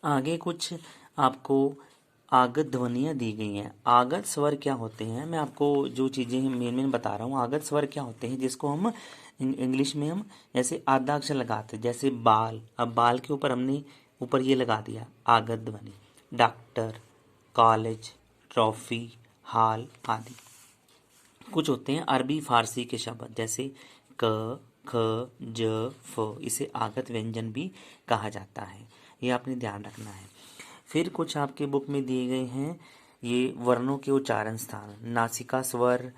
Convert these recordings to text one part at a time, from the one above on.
आगे कुछ आपको आगत ध्वनियाँ दी गई हैं। आगत स्वर क्या होते हैं, मैं आपको जो चीज़ें मेन मेन बता रहा हूँ। आगत स्वर क्या होते हैं, जिसको हम इंग्लिश में हम जैसे आधा अक्षर लगाते हैं, जैसे बाल। अब बाल के ऊपर हमने ऊपर ये लगा दिया आगत ध्वनि। डॉक्टर, कॉलेज, ट्रॉफी, हाल आदि। कुछ होते हैं अरबी फारसी के शब्द, जैसे क, ख, ज, फ, इसे आगत व्यंजन भी कहा जाता है। ये आपने ध्यान रखना है। फिर कुछ आपके बुक में दिए गए हैं ये वर्णों के उच्चारण स्थान, नासिका स्वर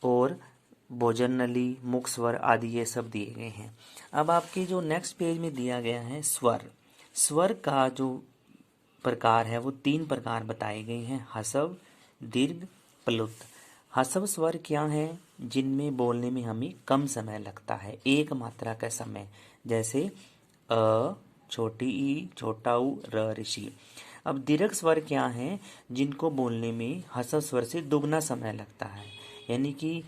और भोजन नली, मुख स्वर आदि, ये सब दिए गए हैं। अब आपके जो नेक्स्ट पेज में दिया गया है स्वर, स्वर का जो प्रकार है वो 3 प्रकार बताए गए हैं, हसव, दीर्घ, प्लुत। हसव स्वर क्या है, जिनमें बोलने में हमें कम समय लगता है, एक मात्रा का समय, जैसे अ, छोटी ई, छोटा ऊ, र, ऋषि। अब दीर्घ स्वर क्या है, जिनको बोलने में हसव स्वर से दुगना समय लगता है, यानी कि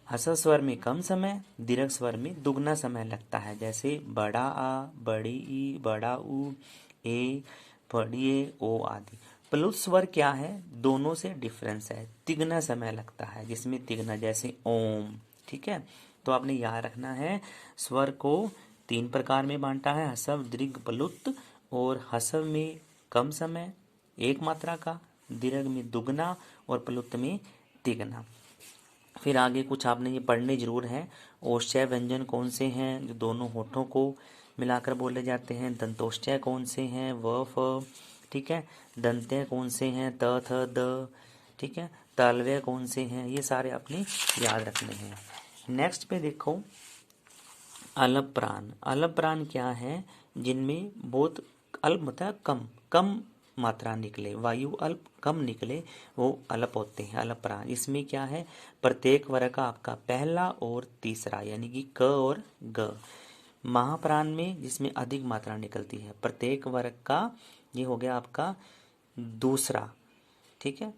हसव स्वर में कम समय, दीर्घ स्वर में दुगना समय लगता है, जैसे बड़ा आ, बड़ी ई, बड़ा ऊ, ए, बड़ी ए, ओ आदि। प्लुत स्वर क्या है, दोनों से डिफरेंस है, तिगना समय लगता है, जिसमें तिगना, जैसे ओम। ठीक है, तो आपने याद रखना है स्वर को 3 प्रकार में बांटा है, हसव, दीर्घ, प्लुत। और हसव में कम समय, एक मात्रा का, दीर्घ में दुगना और प्लुत में तिगना। फिर आगे कुछ आपने ये पढ़ने जरूर है। औषधीय व्यंजन कौन से हैं जो दोनों होठों को मिलाकर बोले जाते हैं, दंतोष्ठ्य कौन से हैं, व, फ। ठीक है, दंत्य कौन से हैं, त, थ, द। ठीक है, तालव्य कौन से हैं, ये सारे आपने याद रखने हैं। नेक्स्ट पे देखो अल्प प्राण। अल्प प्राण क्या है, जिनमें बहुत अल्प मतलब कम कम मात्रा निकले, वायु अल्प कम निकले, वो अल्प होते हैं, अल्प प्राण। इसमें क्या है, प्रत्येक वर्ग का आपका पहला और तीसरा, यानी कि क और ग। महाप्राण में जिसमें अधिक मात्रा निकलती है, प्रत्येक वर्ग का, ये हो गया आपका दूसरा। ठीक है,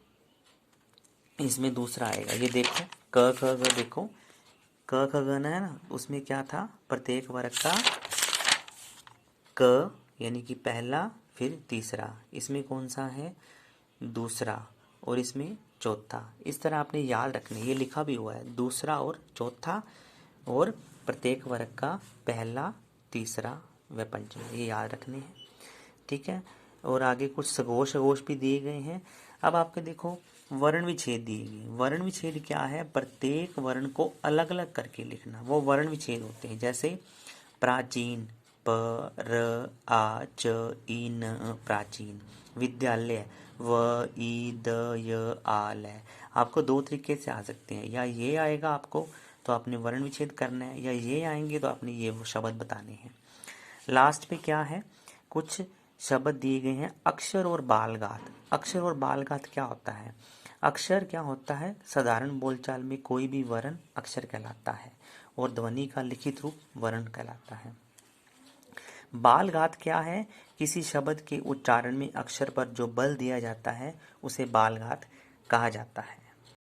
इसमें दूसरा आएगा, ये देखो क ख ग, देखो क ख ग है ना, उसमें क्या था, प्रत्येक वर्ग का क यानी कि पहला, फिर तीसरा, इसमें कौन सा है, दूसरा, और इसमें चौथा। इस तरह आपने याद रखना, ये लिखा भी हुआ है, दूसरा और चौथा, और प्रत्येक वर्ग का पहला, तीसरा व पंचम, ये याद रखने हैं। ठीक है, और आगे कुछ सघोष सघोष भी दिए गए हैं। अब आपके देखो वर्ण विच्छेद दिए गए। वर्ण विच्छेद क्या है, प्रत्येक वर्ण को अलग अलग करके लिखना, वो वर्ण विच्छेद होते हैं, जैसे प्राचीन, प, र, आ, च, ई, न, प्राचीन। विद्यालय, व, ई, द, य, आ, ल। आपको 2 तरीके से आ सकते हैं, या ये आएगा आपको तो आपने वर्ण विच्छेद करना है, या ये आएंगे तो आपने ये शब्द बताने हैं। लास्ट पे क्या है, कुछ शब्द दिए गए हैं अक्षर और बालगात। अक्षर और बालगात क्या होता है, अक्षर क्या होता है, साधारण बोलचाल में कोई भी वर्ण अक्षर कहलाता है, और ध्वनि का लिखित रूप वर्ण कहलाता है। बालगात क्या है, किसी शब्द के उच्चारण में अक्षर पर जो बल दिया जाता है उसे बालगात कहा जाता है।